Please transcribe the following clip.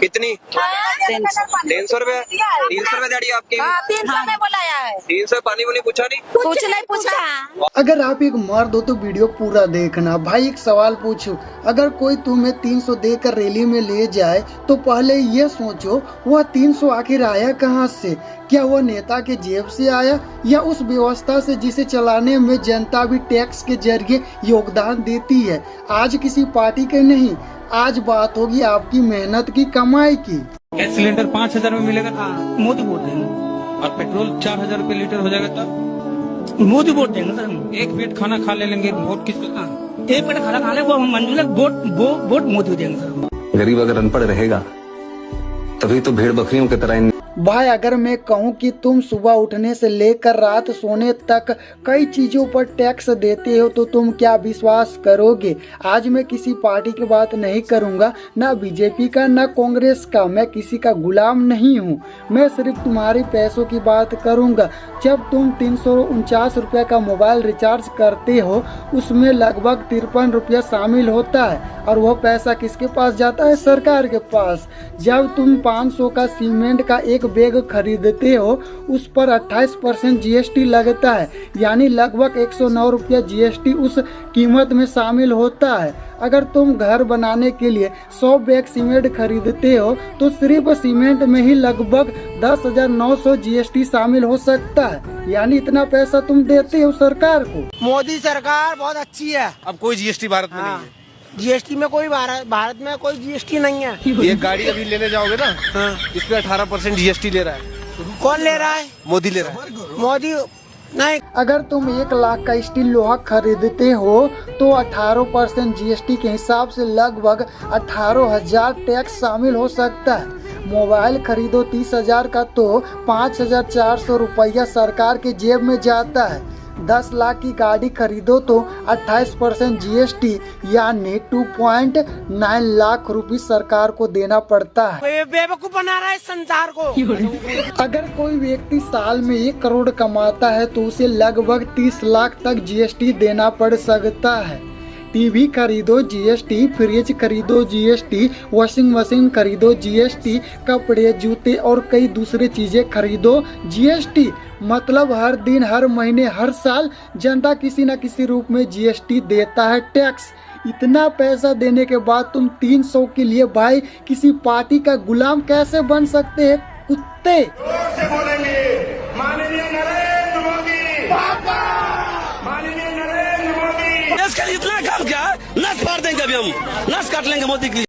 कितनी? 300 रुपए। 300 रुपए दिहाड़ी आपकी? 300 में बुलाया है। 300 पानी वानी पूछा नहीं? कुछ नहीं पूछा। अगर आप एक मर्द हो तो वीडियो पूरा देखना। भाई एक सवाल पूछूं, अगर कोई तुम्हें 300 देकर रैली में ले जाए तो पहले ये सोचो वह 300 आखिर आया कहाँ से? क्या वह नेता के जेब से आया या उस व्यवस्था से जिसे चलाने में जनता भी टैक्स के जरिए योगदान देती है? आज किसी पार्टी के नहीं, आज बात होगी आपकी मेहनत की, कमाई की। गैस सिलेंडर 5000 में मिलेगा, मोदी वोट देंगे। और पेट्रोल 4000 रुपए लीटर हो जाएगा तब मोदी वोट देंगे सर हम। एक पेट खाना खा ले लेंगे, वोट किसको? एक पेट खाना खा ले वो हम मंजूर है, वोट मोदी देंगे सर। गरीब अगर अनपढ़ रहेगा तभी तो भेड़ बकरियों की तरह भाई अगर मैं कहूँ कि तुम सुबह उठने से लेकर रात सोने तक कई चीजों पर टैक्स देते हो तो तुम क्या विश्वास करोगे? आज मैं किसी पार्टी की बात नहीं करूँगा, ना बीजेपी का ना कांग्रेस का। मैं किसी का गुलाम नहीं हूँ, मैं सिर्फ तुम्हारे पैसों की बात करूँगा। जब तुम 349 रुपये का मोबाइल रिचार्ज करते हो उसमें लगभग 53 रुपया शामिल होता है और वह पैसा किसके पास जाता है? सरकार के पास। जब तुम 500 का सीमेंट का एक बैग खरीदते हो उस पर 28% जीएसटी लगता है, यानी लगभग 109 रुपया जीएसटी उस कीमत में शामिल होता है। अगर तुम घर बनाने के लिए 100 बैग सीमेंट खरीदते हो तो सिर्फ सीमेंट में ही लगभग 10,900 जीएसटी शामिल हो सकता है, यानी इतना पैसा तुम देते हो सरकार को। मोदी सरकार बहुत अच्छी है। अब कोई जीएसटी भारत में नहीं है। जीएसटी में कोई भारत में कोई जीएसटी नहीं है। ये गाड़ी अभी लेने जाओगे ना, इस पे 18% जीएसटी ले रहा है। कौन ले रहा है? मोदी ले रहा है। मोदी नहीं। अगर तुम 1 लाख का स्टील लोहा खरीदते हो तो 18% जीएसटी के हिसाब से लगभग 18,000 टैक्स शामिल हो सकता है। मोबाइल खरीदो 30,000 का तो 5,400 रुपया सरकार के जेब में जाता है। 10 लाख की गाड़ी खरीदो तो 28% जीएसटी यानी 2.9 लाख रुपए सरकार को देना पड़ता है। बेवकूफ बना रहा है संसार को। अगर कोई व्यक्ति साल में 1 करोड़ कमाता है तो उसे लगभग 30 लाख तक जीएसटी देना पड़ सकता है। टीवी खरीदो जीएसटी, फ्रिज खरीदो जीएसटी, वॉशिंग मशीन खरीदो जीएसटी, कपड़े जूते और कई दूसरे चीजें खरीदो जीएसटी। मतलब हर दिन हर महीने हर साल जनता किसी न किसी रूप में जीएसटी देता है टैक्स। इतना पैसा देने के बाद तुम 300 के लिए भाई किसी पार्टी का गुलाम कैसे बन सकते हैं? कुत्ते। इतना काम क्या, नस फाड़ देंगे अभी हम, नस काट लेंगे मोदी की।